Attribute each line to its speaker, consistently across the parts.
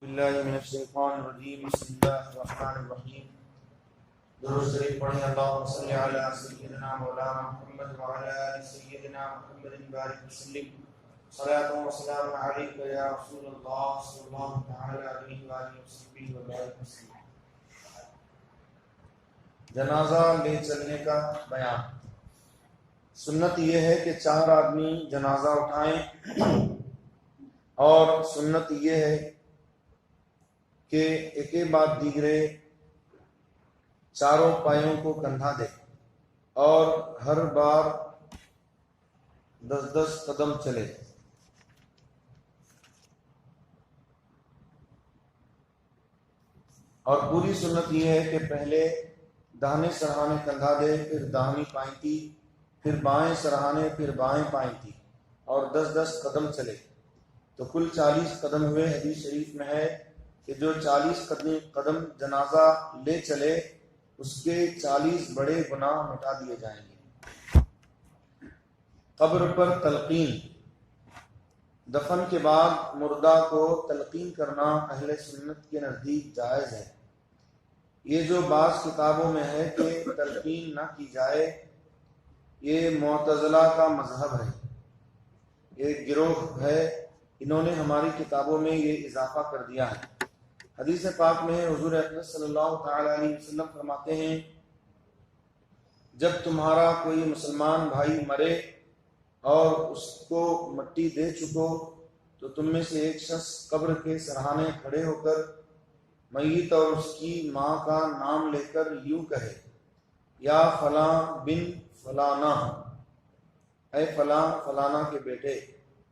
Speaker 1: باللہ من الشیطان الرجیم بسم اللہ الرحمن الرحیم درود شریف پڑھیں اللہم صلی علی سیدنا مولانا محمد وعلی آل سیدنا محمد بارک وسلم صلاۃ و سلام علیک یا رسول اللہ صلی اللہ تعالی علیہ وآلہ وسلم وبارک وسلم۔ جنازہ لے چلنے کا بیان۔ سنت یہ ہے کہ 4 آدمی جنازہ اٹھائیں، اور سنت یہ ہے کہ ایک بعد دیگرے چاروں پایوں کو کندھا دے اور ہر بار 10 قدم چلے۔ اور پوری سنت یہ ہے کہ پہلے داہنے سرہانے کندھا دے، پھر داہنی پائنتی، پھر بائیں سرہانے، پھر بائیں پائنتی، اور 10 قدم چلے تو کل 40 قدم ہوئے۔ حدیث شریف میں ہے کہ جو 40 قدم جنازہ لے چلے اس کے 40 بڑے گناہ مٹا دیے جائیں گے۔ قبر پر تلقین۔ دفن کے بعد مردہ کو تلقین کرنا اہل سنت کے نزدیک جائز ہے۔ یہ جو بعض کتابوں میں ہے کہ تلقین نہ کی جائے، یہ معتزلہ کا مذہب ہے، یہ گروہ ہے، انہوں نے ہماری کتابوں میں یہ اضافہ کر دیا ہے۔ حدیث پاک میں حضور اکرم صلی اللہ تعالی علیہ وسلم فرماتے ہیں، جب تمہارا کوئی مسلمان بھائی مرے اور اس کو مٹی دے چکو تو تم میں سے ایک شخص قبر کے سرہانے کھڑے ہو کر میت اور اس کی ماں کا نام لے کر یوں کہے، یا فلاں بن فلانا، اے فلاں فلانا کے بیٹے،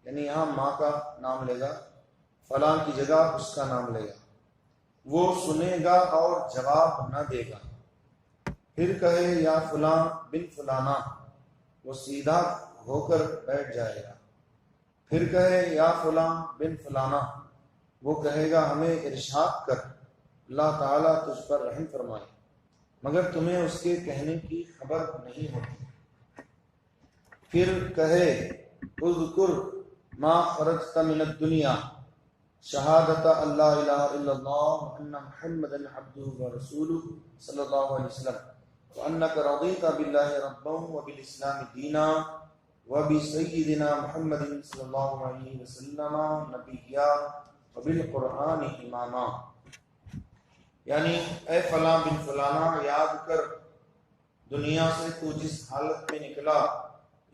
Speaker 1: یعنی یہاں ماں کا نام لے گا، فلاں کی جگہ اس کا نام لے گا۔ وہ سنے گا اور جواب نہ دے گا، پھر کہے یا فلاں بن فلانا، وہ سیدھا ہو کر بیٹھ جائے گا، پھر کہے یا فلاں بن فلانا، وہ کہے گا ہمیں ارشاد کر، اللہ تعالیٰ تجھ پر رحم فرمائے، مگر تمہیں اس کے کہنے کی خبر نہیں ہوتی۔ پھر کہے اذکر ما خرجت من الدنیا، شہادت اللہ الہ الا اللہ وان محمد عبدہ ورسولہ صلی اللہ علیہ وسلم وانک رضیت باللہ ربا وبالاسلام دینا وبسیدنا محمد صلی اللہ علیہ وسلم نبیا وبالقرآن اماما، یعنی اے فلاں بن فلانا، یاد کر دنیا سے تو جس حالت میں نکلا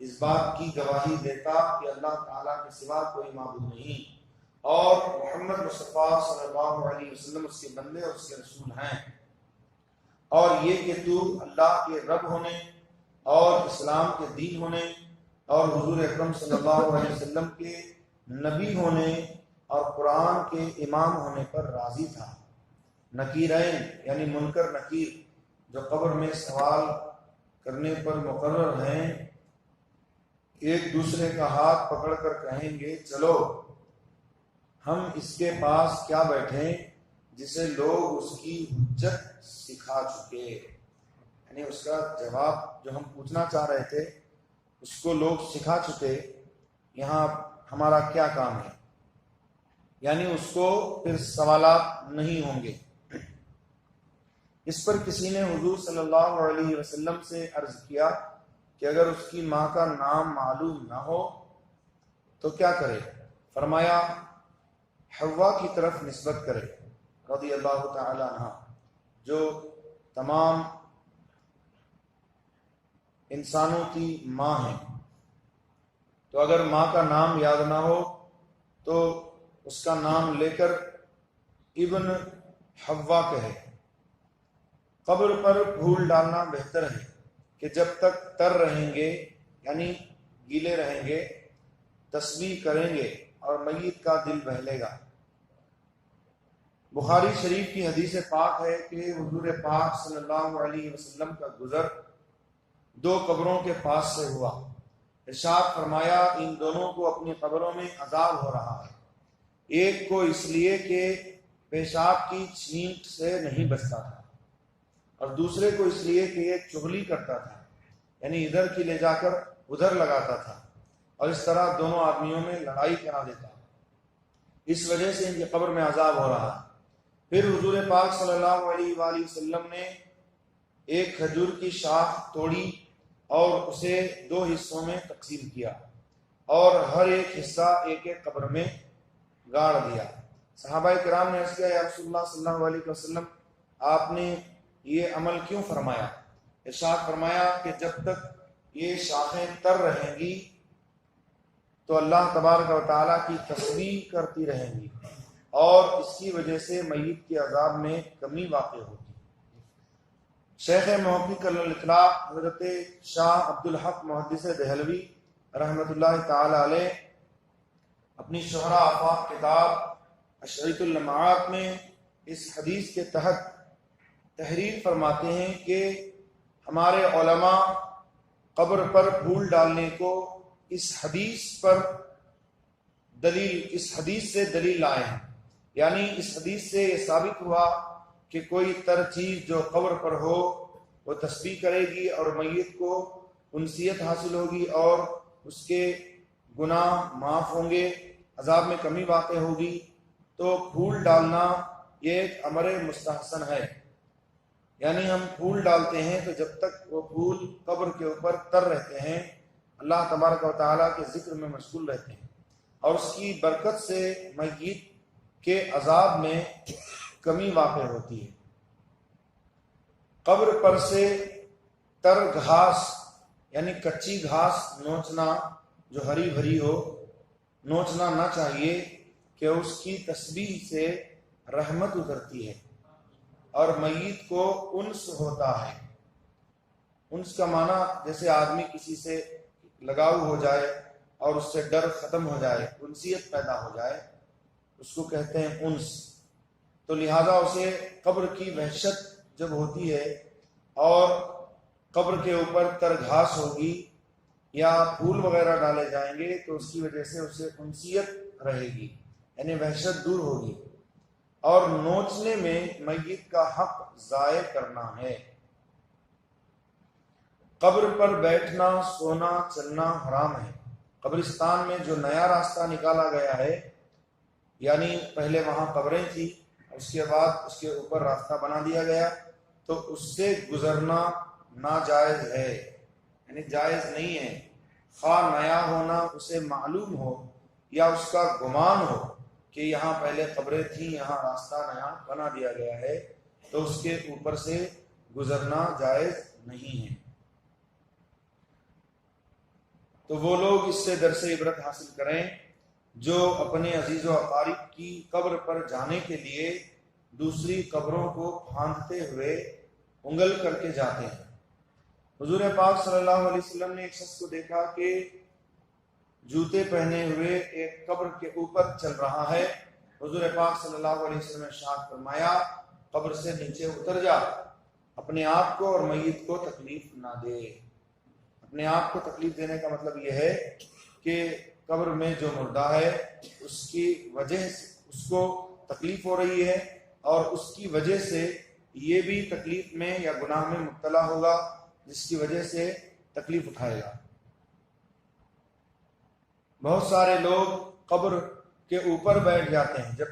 Speaker 1: اس بات کی گواہی دیتا کہ اللہ تعالیٰ کے سوا کوئی معبود نہیں، اور محمد مصطفیٰ صلی اللہ علیہ وسلم اس کے بندے اور اس کے رسول ہیں، اور یہ کہ تو اللہ کے رب ہونے اور اسلام کے دین ہونے اور حضور اکرم صلی اللہ علیہ وسلم کے نبی ہونے اور قرآن کے امام ہونے پر راضی تھا۔ نکیرین یعنی منکر نکیر جو قبر میں سوال کرنے پر مقرر ہیں، ایک دوسرے کا ہاتھ پکڑ کر کہیں گے چلو ہم اس کے پاس کیا بیٹھیں جسے لوگ اس کی حجت سکھا چکے، یعنی اس کا جواب جو ہم پوچھنا چاہ رہے تھے اس کو لوگ سکھا چکے، یہاں ہمارا کیا کام ہے، یعنی اس کو پھر سوالات نہیں ہوں گے۔ اس پر کسی نے حضور صلی اللہ علیہ وسلم سے عرض کیا کہ اگر اس کی ماں کا نام معلوم نہ ہو تو کیا کرے؟ فرمایا حوا کی طرف نسبت کرے رضی اللہ تعالی عنہ، جو تمام انسانوں کی ماں ہیں۔ تو اگر ماں کا نام یاد نہ ہو تو اس کا نام لے کر ابن حوا کہے۔ قبر پر پھول ڈالنا بہتر ہے کہ جب تک تر رہیں گے یعنی گیلے رہیں گے تسبیح کریں گے اور میت کا دل بہلے گا۔ بخاری شریف کی حدیث پاک ہے کہ حضور پاک صلی اللہ علیہ وسلم کا گزر 2 قبروں کے پاس سے ہوا، ارشاد فرمایا ان دونوں کو اپنی قبروں میں عذاب ہو رہا ہے، ایک کو اس لیے کہ پیشاب کی چھینٹ سے نہیں بچتا تھا، اور دوسرے کو اس لیے کہ یہ چغلی کرتا تھا، یعنی ادھر کی لے جا کر ادھر لگاتا تھا، اور اس طرح دونوں آدمیوں میں لڑائی کرا دیتا۔ اس وجہ سے ان کی قبر میں عذاب ہو رہا ہے۔ پھر حضور پاک صلی اللہ علیہ وآلہ وسلم نے ایک کھجور کی شاخ توڑی اور اسے 2 حصوں میں تقسیم کیا اور ہر ایک حصہ ایک ایک قبر میں گاڑ دیا۔ صحابہ کرام نے عرض کیا یا رسول اللہ صلی اللہ علیہ وسلم آپ نے یہ عمل کیوں فرمایا؟ ارشاد فرمایا کہ جب تک یہ شاخیں تر رہیں گی تو اللہ تبارک و تعالیٰ کی تسبیح کرتی رہیں گی اور اس کی وجہ سے میت کے عذاب میں کمی واقع ہوگی۔ شیخ محقق الاطلاق حضرت شاہ عبدالحق محدث دہلوی رحمۃ اللہ تعالی علیہ اپنی شہرہ آفاق کتاب اشعرۃ اللمعات میں اس حدیث کے تحت تحریر فرماتے ہیں کہ ہمارے علماء قبر پر پھول ڈالنے کو اس حدیث سے دلیل لائے ہیں، یعنی اس حدیث سے یہ ثابت ہوا کہ کوئی تر چیز جو قبر پر ہو وہ تسبیح کرے گی اور میت کو انسیت حاصل ہوگی اور اس کے گناہ معاف ہوں گے، عذاب میں کمی واقع ہوگی۔ تو پھول ڈالنا یہ ایک امر مستحسن ہے، یعنی ہم پھول ڈالتے ہیں تو جب تک وہ پھول قبر کے اوپر تر رہتے ہیں اللہ تبارک و تعالیٰ کے ذکر میں مشغول رہتے ہیں اور اس کی برکت سے میت کے عذاب میں کمی واقع ہوتی ہے۔ قبر پر سے تر گھاس یعنی کچی گھاس نوچنا جو ہری بھری ہو نوچنا نہ چاہیے کہ اس کی تسبیح سے رحمت اترتی ہے اور میت کو انس ہوتا ہے۔ انس کا معنی جیسے آدمی کسی سے لگاؤ ہو جائے اور اس سے ڈر ختم ہو جائے، انسیت پیدا ہو جائے، اس کو کہتے ہیں انس۔ تو لہذا اسے قبر کی وحشت جب ہوتی ہے اور قبر کے اوپر تر گھاس ہوگی یا پھول وغیرہ ڈالے جائیں گے تو اس کی وجہ سے اسے انسیت رہے گی، یعنی وحشت دور ہوگی۔ اور نوچنے میں میت کا حق ضائع کرنا ہے۔ قبر پر بیٹھنا، سونا، چلنا حرام ہے۔ قبرستان میں جو نیا راستہ نکالا گیا ہے، یعنی پہلے وہاں قبریں تھیں، اس کے بعد اس کے اوپر راستہ بنا دیا گیا، تو اس سے گزرنا ناجائز ہے، یعنی جائز نہیں ہے۔ خواہ نیا ہونا اسے معلوم ہو یا اس کا گمان ہو کہ یہاں پہلے قبریں تھیں، یہاں راستہ نیا بنا دیا گیا ہے، تو اس کے اوپر سے گزرنا جائز نہیں ہے۔ تو وہ لوگ اس سے درس عبرت حاصل کریں جو اپنے عزیز و اقارب کی قبر پر جانے کے لیے دوسری قبروں کو پھاندتے ہوئے انگل کر کے جاتے ہیں۔ حضور پاک صلی اللہ علیہ وسلم نے ایک شخص کو دیکھا کہ جوتے پہنے ہوئے ایک قبر کے اوپر چل رہا ہے۔ حضور پاک صلی اللہ علیہ وسلم نے ارشاد فرمایا قبر سے نیچے اتر جا، اپنے آپ کو اور میت کو تکلیف نہ دے۔ اپنے آپ کو تکلیف دینے کا مطلب یہ ہے کہ قبر میں جو مردہ ہے اس کی وجہ سے اس کو تکلیف ہو رہی ہے اور اس کی وجہ سے یہ بھی تکلیف میں یا گناہ میں مبتلا ہوگا، جس کی وجہ سے تکلیف اٹھائے گا۔ بہت سارے لوگ قبر کے اوپر بیٹھ جاتے ہیں، جب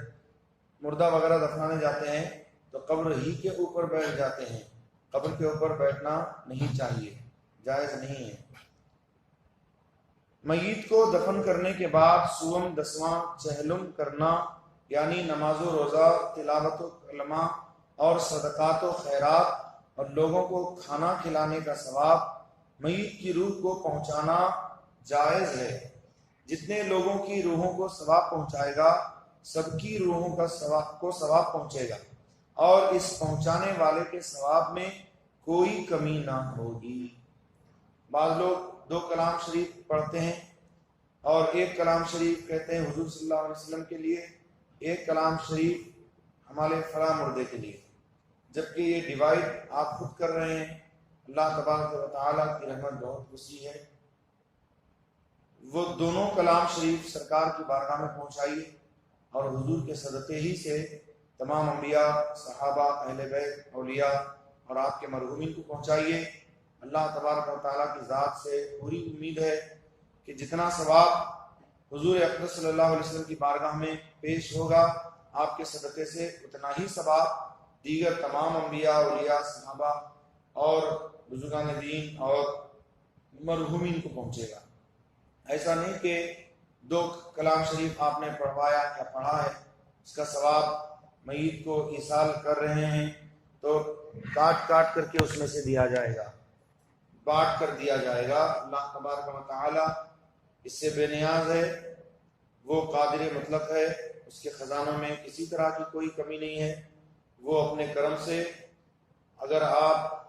Speaker 1: مردہ وغیرہ دفنانے جاتے ہیں تو قبر ہی کے اوپر بیٹھ جاتے ہیں۔ قبر کے اوپر بیٹھنا نہیں چاہیے، جائز نہیں ہے۔ میت کو دفن کرنے کے بعد سوم دسواں چہلم کرنا، یعنی نماز و روزہ، تلاوت و کلمہ اور صدقات و خیرات اور لوگوں کو کھانا کھلانے کا ثواب میت کی روح کو پہنچانا جائز ہے۔ جتنے لوگوں کی روحوں کو ثواب پہنچائے گا سب کی روحوں کا ثواب پہنچے گا اور اس پہنچانے والے کے ثواب میں کوئی کمی نہ ہوگی۔ بعض لوگ 2 کلام شریف پڑھتے ہیں اور ایک کلام شریف کہتے ہیں حضور صلی اللہ علیہ وسلم کے لیے، ایک کلام شریف ہمارے فلاں مردے کے لیے، جبکہ یہ ڈیوائڈ آپ خود کر رہے ہیں۔ اللہ تبارک و تعالیٰ کی رحمت بہت وسیع ہے۔ وہ دونوں کلام شریف سرکار کی بارگاہ میں پہنچائیے اور حضور کے صدقے ہی سے تمام انبیاء، صحابہ، اہل بیت، اولیاء اور آپ کے مرحومین کو پہنچائیے۔ اللہ تبارک و تعالیٰ کی ذات سے پوری امید ہے کہ جتنا ثواب حضور اقدس صلی اللہ علیہ وسلم کی بارگاہ میں پیش ہوگا، آپ کے صدقے سے اتنا ہی ثواب دیگر تمام انبیاء، اولیاء، صحابہ اور بزرگان دین اور مرحومین کو پہنچے گا۔ ایسا نہیں کہ 2 کلام شریف آپ نے پڑھوایا یا پڑھا ہے، اس کا ثواب میت کو ایصال کر رہے ہیں تو کاٹ کاٹ کر کے اس میں سے دیا جائے گا، بانٹ کر دیا جائے گا۔ اللہ تبارک و تعالی اس سے بے نیاز ہے، وہ قادر مطلق ہے، اس کے خزانوں میں کسی طرح کی کوئی کمی نہیں ہے۔ وہ اپنے کرم سے اگر آپ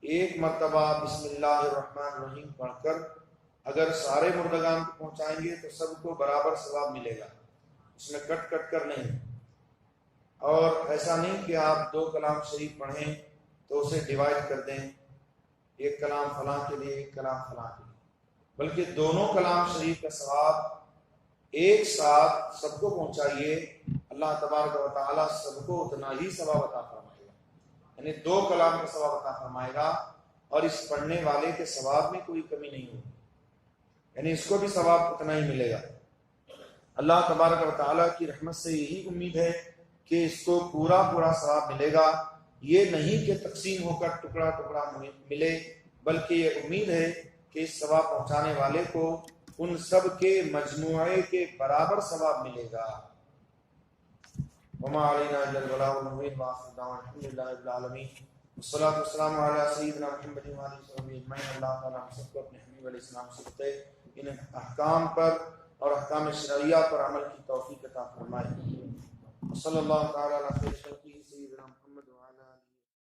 Speaker 1: ایک مرتبہ بسم اللہ الرحمن الرحیم پڑھ کر اگر سارے مردگان کو پہنچائیں گے تو سب کو برابر ثواب ملے گا، اس میں کٹ کٹ کر نہیں۔ اور ایسا نہیں کہ آپ 2 کلام شریف پڑھیں تو اسے ڈیوائڈ کر دیں، ایک کلام فلاں کے لیے، ایک کلام فلاں کے لیے، بلکہ دونوں کلام شریف کا ثواب ایک ساتھ سب کو پہنچائیے، اللہ تبارک و تعالیٰ سب کو اتنا ہی ثواب عطا فرمائے گا، یعنی 2 کلام کا ثواب عطا فرمائے گا، اور اس پڑھنے والے کے ثواب میں کوئی کمی نہیں ہوگی، یعنی اس کو بھی ثواب اتنا ہی ملے گا۔ اللہ تبارک و تعالیٰ کی رحمت سے یہی امید ہے کہ اس کو پورا پورا ثواب ملے گا، یہ نہیں کہ تقسیم ہو کر ٹکڑا ٹکڑا ملے، بلکہ یہ امید ہے کہ اس ثواب پہنچانے والے کو ان سب کے مجموعے کے برابر ثواب ملے گا۔ وما علینا الا البلاغ المبین، وآخر دعوانا الحمد للہ رب العالمین، والصلاۃ والسلام علی سیدنا محمد وآلہ وصحبہ اجمعین۔ اللہ تعالیٰ ہم سب کو اپنے حبیب علیہ السلام سے بتے ان احکام پر اور احکام شرعیہ پر عمل کی توفیق عطا فرمائے۔ صلی اللہ تعالیٰ علی خیر